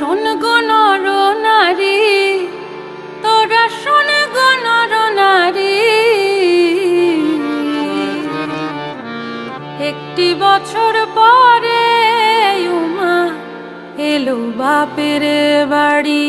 শোন গো নর নারী, তোরা শোন গো নর নারী, একটি বছর পরে উমা এলো বাপের বাড়ি।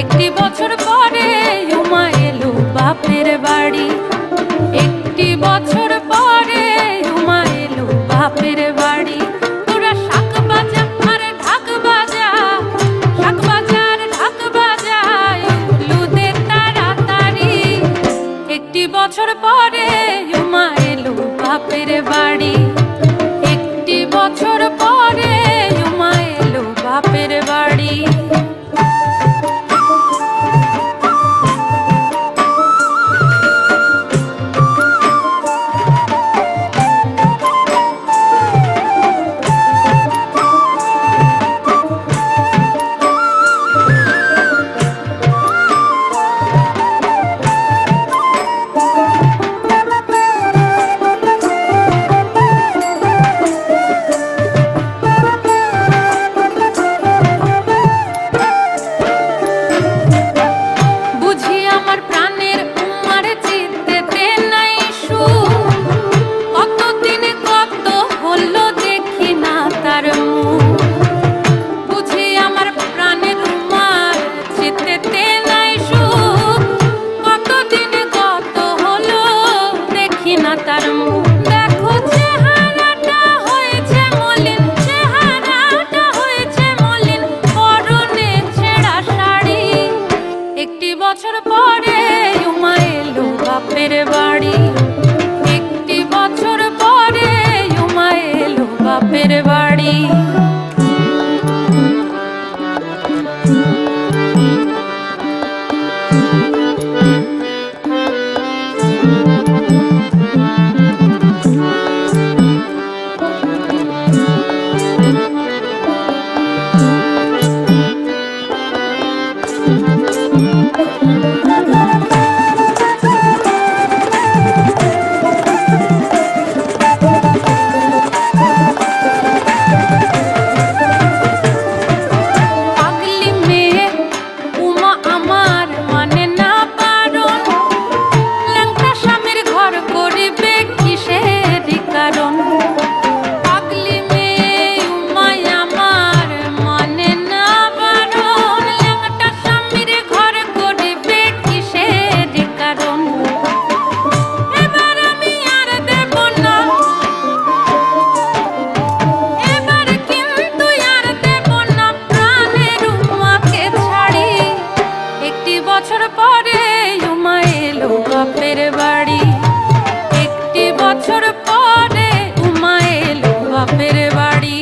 একটি বছর পরে উমা এলো বাপের বাড়ি, একটি বছর পরে উমা এলো বাপের বাড়ি। তোরা শাক বাজা আর ঢাক বাজা, শাক বাজার ঢাক বাজা, লুদে তাড়াতাড়ি। একটি বছর পরে উমা এলো বাপের বাড়ি, একটি বছর পরে উমা এলো বাপের বাড়ি। বছর পরে উমা এলো বাপের বাড়ি, একটি বছর পরে উমা এলো বাপের বাড়ি। বছর পরে উমা এলো বাপের বাড়ি, একটি বছর পরে উমা এলো বাপের বাড়ি।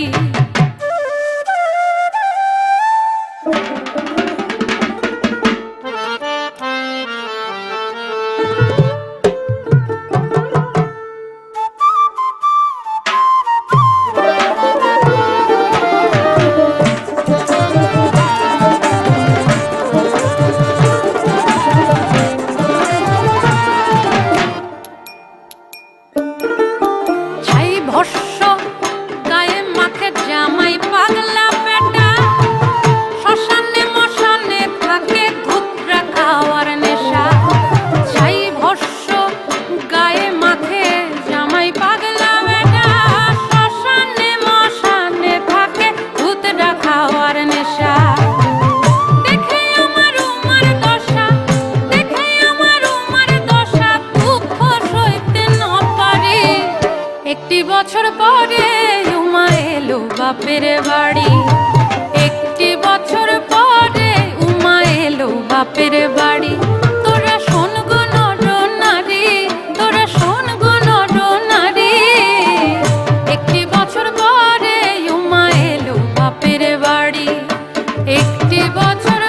ভস্য গায়ে মাখে জামাই পাগলা পেটা, শ্মশানে মশানে থাকে ধুতরা খাওয়ার নেশা। ছাই ভস্য গায়ে মাখে জামাই পাগলা পেটা, শ্মশানে মশানে থাকে ধুতরা খাওয়ার নেশা। দেখে আমার উমার দশা, দেখে আমার উমার দশা, দুঃখ সইতে না পারি। একটি বছর পরে উমা এলো বাপের বাড়ি, একটি বছর পরে উমা এলো বাপের বাড়ি। তোরা শোন গো নর নারী, তোরা শোন গো নর নারী, একটি বছর পরে উমা এলো বাপের বাড়ি, একটি বছর